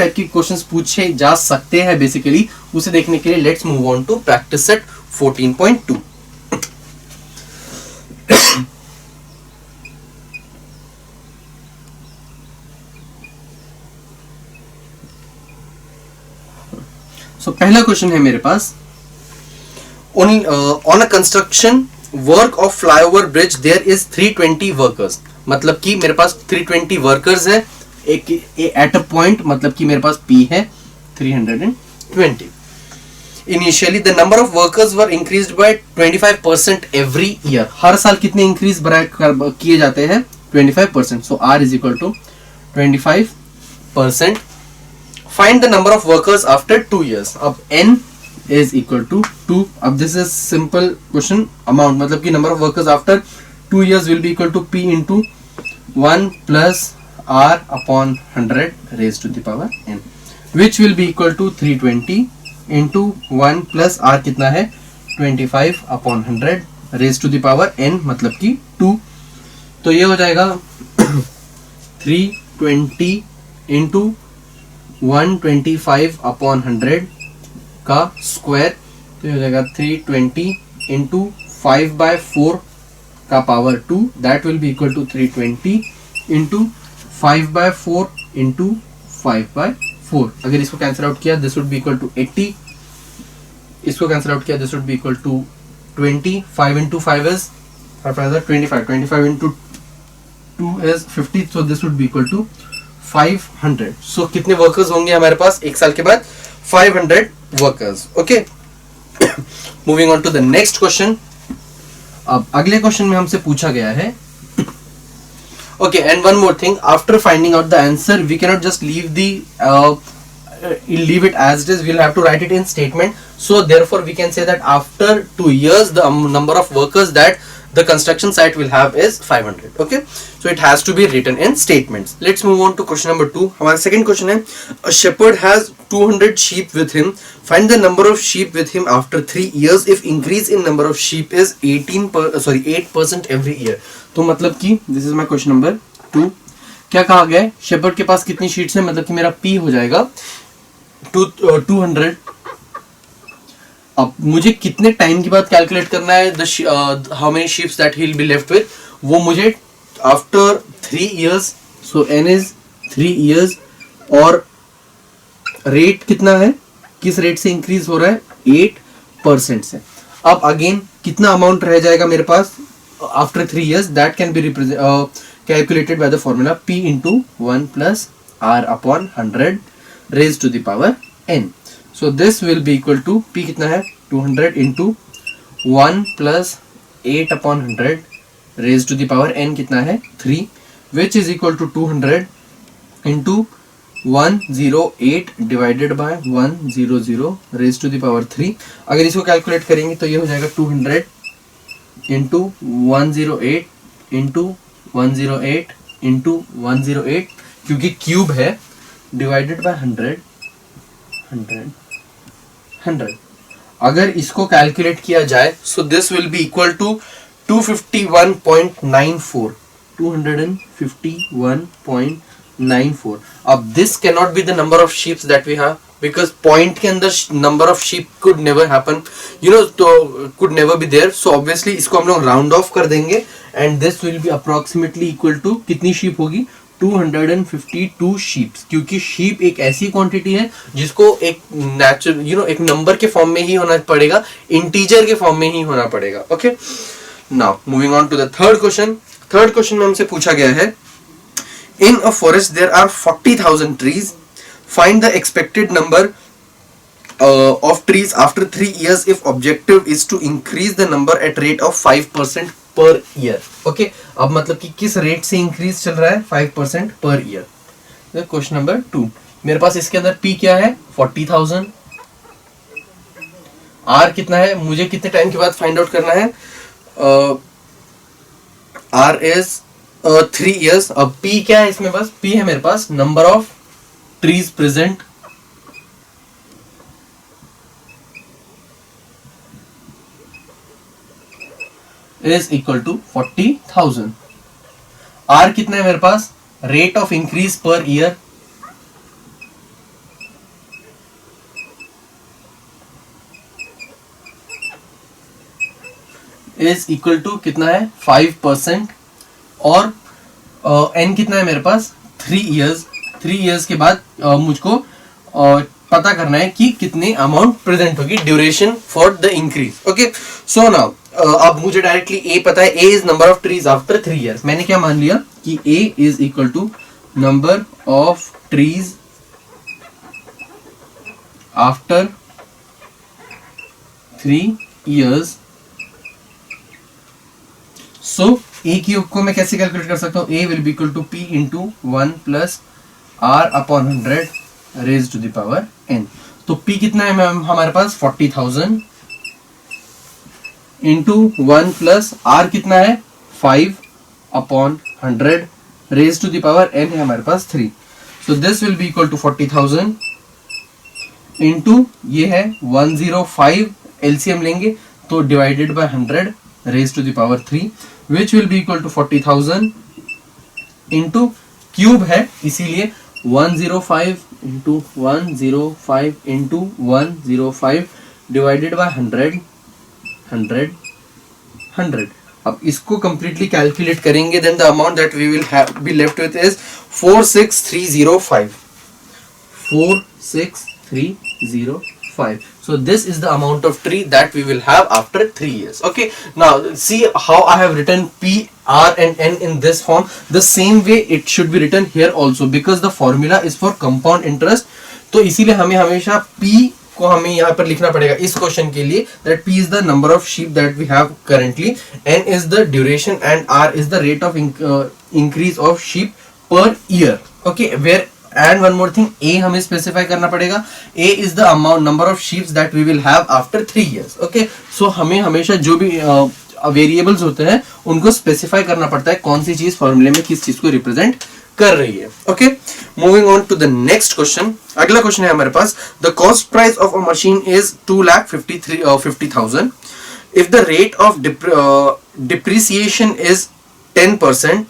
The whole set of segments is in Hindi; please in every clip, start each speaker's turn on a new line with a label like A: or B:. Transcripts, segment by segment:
A: टाइप की क्वेश्चंस पूछे जा सकते हैं बेसिकली, उसे देखने के लिए let's move on to practice set 14.2। So पहला क्वेश्चन है मेरे पास, on a construction work of flyover bridge there is 320 workers. मतलब कि मेरे पास 320 वर्कर्स है एक एट अ पॉइंट, मतलब कि मेरे पास P है 320। Initially the number of workers were increased by 25% every year. हर साल कितने इंक्रीज किए जाते हैं? 25%। So R is equal to 25%। Find the number of workers after 2 years। अब N इज इक्वल टू 2। अब this is simple question, amount मतलब कि number of workers after 2 years will be equal to P into 1 plus R upon 100 raised to the power n, which will be equal to 320 into 1 plus R कितना है? 25 upon 100 raised to the power n, मतलब कि 2। तो ये हो जाएगा 320 into 125 upon 100 का स्क्वायर, तो ये हो जाएगा 320 into 5/4 का power 2, that will be equal to 320 into 5/4 into 5/4। अगर इसको कैंसिल आउट किया this would be equal to 80, इसको कैंसिल आउट किया this would be equal to 20। 5 into 5 is 25, 25 into 2 is 50, so this would be equal to 500। so कितने वर्कर्स होंगे हमारे पास एक साल के बाद? 500 workers. Okay, moving on to the next question. अब अगले क्वेश्चन में हमसे पूछा गया है, okay, and one more thing, after finding out the answer we cannot just leave it as it is, we'll have to write it in statement। so therefore we can say that after 2 years the number of workers that the construction site will have is 500। okay, so it has to be written in statements। let's move on to question number 2। हमारा second question है, a shepherd has 200 sheep with him, find the number of sheep with him after 3 years if increase in number of sheep is 8% every year। तो मतलब कि this is my question number 2। क्या कहा गया है? शेपर्ड के पास कितनी शीट्स है, मतलब कि मेरा P हो जाएगा 200। अब मुझे कितने टाइम के बाद कैलकुलेट करना है how many sheeps that he will be left with, वो मुझे after 3 years। So N is 3 years और रेट कितना है, किस रेट से इंक्रीज हो रहा है? 8% से। अब अगेन कितना अमाउंट रह जाएगा मेरे पास after 3 years? that can be calculated by the formula P into 1 plus R upon 100 raised to the power n। so this will be equal to P कितना है? 200 into 1 plus 8 upon 100 raised to the power n कितना है? 3, which is equal to 200 into 108 divided by 100 raised to the power 3। अगर इसको कैलकुलेट करेंगे तो ये हो जाएगा 200 into 108 into 108 into 108, क्योंकि क्यूब है, डिवाइडेड बाय 100। अगर इसको कैलकुलेट किया जाए so this will be equal to 251.94। 251.94। अब this can not be the number of sheeps that we have, because point के अंदर number of sheep could never happen, तो could never be there. So obviously इसको हम लोग राउंड ऑफ कर देंगे and this will be approximately equal to कितनी शीप होगी? 252 शीप्स, क्योंकि शीप एक ऐसी क्वांटिटी है जिसको एक नेचुरल एक नंबर के फॉर्म में ही होना पड़ेगा, इंटीजर के फॉर्म में ही होना पड़ेगा। Okay, now moving on to the third question. Third question में हमसे पूछा गया है, in a forest there are 40,000 trees, find the expected number of trees after 3 years if objective is to increase the number at rate of 5% per year। okay, अब मतलब कि किस रेट से इंक्रीज चल रहा है? 5% per year। क्वेश्चन नंबर 2, मेरे पास इसके अंदर P क्या है? 40,000। R कितना है, मुझे कितने टाइम के बाद फाइंड आउट करना है? R is 3 years। अब P क्या है इसमें? बस P है मेरे पास number of trees present, is equal to 40,000। R कितना है मेरे पास? rate of increase per year, is equal to कितना है 5%, और n कितना है मेरे पास 3 इयर्स। 3 इयर्स के बाद मुझको पता करना है कि कितने अमाउंट प्रेजेंट होगी, duration for the increase. Okay, so now अब मुझे डायरेक्टली ए पता है, A is number of trees after 3 years. मैंने क्या मान लिया कि A is equal to number of trees after 3 years. So A की को मैं कैसे कैलकुलेट कर सकता हूं, A will be equal to P into 1 plus R upon 100 raise to the power n। तो p कितना है मैम हमारे पास 40,000 इंटू 1 प्लस आर कितना है 5 upon 100 raise to the power n है हमारे पास 3। So this will be equal to 40,000 into ये है 105, एलसीएम लेंगे तो divided by 100 raise to the power 3, which will be equal to 40,000 into cube है इसीलिए 105 इंटू 105 इंटू 105 डिवाइडेड बाय 100 100 100। अब इसको कंप्लीटली कैलकुलेट करेंगे, then the amount that we will be left with is 46305 46305। So this is the amount of tree that we will have after 3 years. Okay, now see how I have written P, R and N in this form. The same way it should be written here also, because the formula is for compound interest. तो इसीलिए हमें हमेशा P को हमें यहाँ पर लिखना पड़ेगा इस क्वेश्चन के लिए, that P is the number of sheep that we have currently, N is the duration and R is the rate of increase of sheep per year. Okay, where and one more thing, A हमें स्पेसिफाई करना पड़ेगा, A is the amount number of sheep that we will have after 3 years. Okay, so हमें हमेशा जो भी वेरिएबल्स होते हैं उनको स्पेसिफाई करना पड़ता है कौन सी चीज फॉर्मूले में किस चीज को रिप्रेजेंट कर रही है। Okay, moving on to the next question. अगला क्वेश्चन है हमारे पास, the cost price of a machine is 2,50,000 if the rate of depreciation is 10%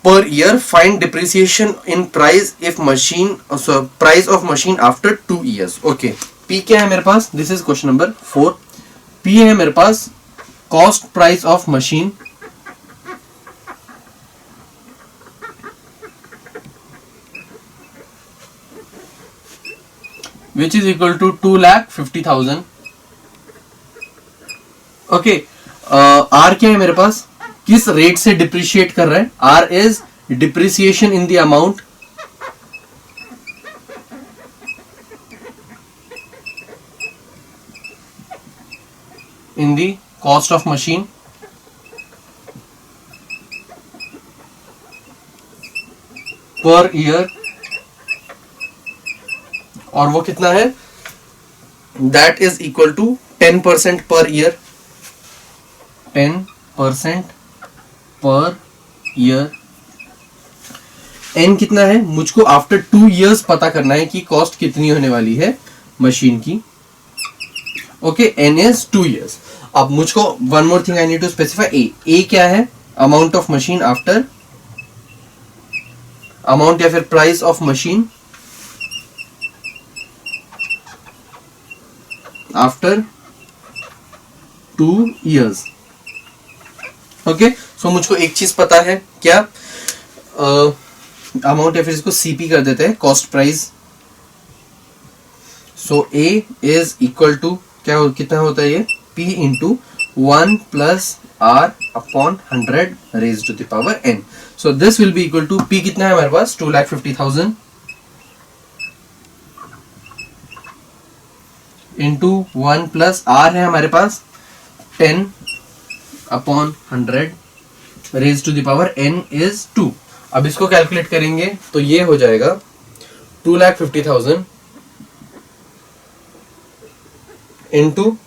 A: per year. Find depreciation in price if machine, price of machine after 2 years. Okay, P क्या है मेरे पास, this is question number 4. P है मेरे पास cost price of machine which is equal to 2,50,000. Okay, R क्या है मेरे पास, किस रेट से डिप्रिशिएट कर रहा है, R is depreciation in the amount in the cost of machine per year, और वो कितना है, that is equal to 10% per year, 10% per year. N कितना है, मुझको आफ्टर 2 इयर्स पता करना है कि कॉस्ट कितनी होने वाली है मशीन की। Okay, N is 2 years. अब मुझको one more thing I need to specify, A क्या है, amount of machine after, amount या फिर price of machine after 2 years. Okay, so मुझको एक चीज पता है, क्या अमाउंट या फिर इसको सीपी कर देते हैं, cost price. So A is equal to क्या कितना होता है ये, P into 1 plus R upon 100 raise to the power n। So this will be equal to, P कितना है हमारे पास 2,50,000 इंटू 1 प्लस आर है हमारे पास 10 upon 100 raise to the power n is 2। अब इसको कैलकुलेट करेंगे तो ये हो जाएगा 2,50,000 into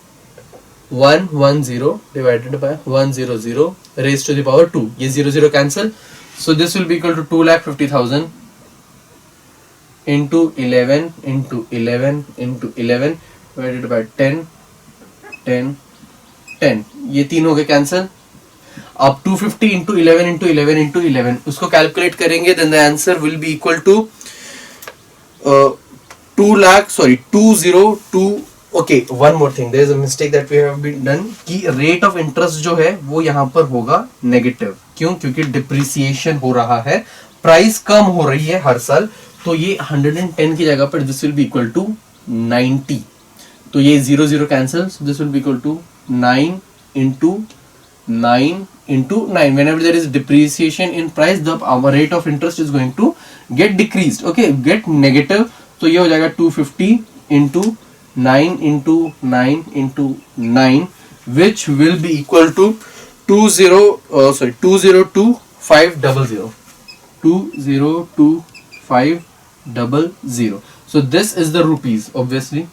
A: 110 divided by 100 raise to the power 2, ये 0 cancel. So this will be equal to 2,50,000 into 11 into 11 into 11 divided by 10 10 10, ये तीन हो गए कैंसिल। अब 250 इंटू 11 इंटू 11 इंटू 11 उसको कैलकुलेट करेंगे, then the answer will be equal to 2,00,000 sorry 2,020 okay one more thing, there is a mistake that we have been done कि रेट ऑफ इंटरेस्ट जो है वो यहाँ पर होगा नेगेटिव। क्यों? क्योंकि डिप्रिसिएशन हो रहा है, प्राइस कम हो रही है हर साल, तो ये 110 की जगह पर this will be equal to 90। तो ये 0 0 cancel, so this will be equal to 9 into 9 into 9. Whenever there is depreciation in price, the our rate of interest is going to get decreased, okay, get negative. तो ये हो जाएगा 250 into 9 into 9 into 9, which will be equal to 202500. 202500. So this is the rupees, obviously.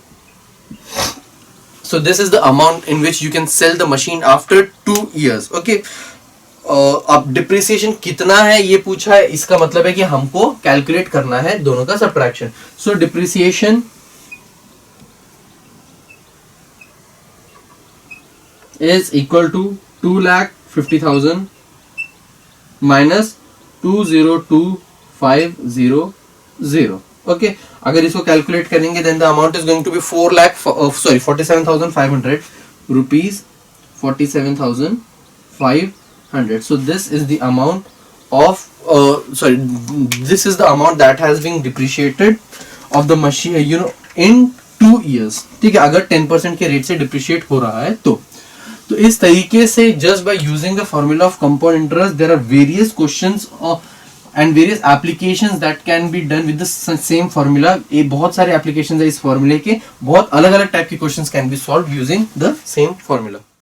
A: So this is the amount in which you can sell the machine after 2 years. Okay. अब डिप्रिसिएशन कितना है ये पूछा है, इसका मतलब है कि हमको कैलकुलेट करना है दोनों का subtraction. So depreciation is equal to 2,50,000 minus 202,500। Okay, अगर इसको कैलकुलेट करेंगे then the amount is going to be 47,500 rupees, 47,500. So this is the amount of this is the amount that has been depreciated of the machine, you know, in 2 years. ठीक है, अगर 10% के रेट से डिप्रिशिएट हो रहा है तो इस तरीके से just by using the formula of compound interest there are various questions and various applications that can be done with the same formula. ये बहुत सारे applications है इस formula के, बहुत अलग अलग टाइप के questions can be solved using the same formula.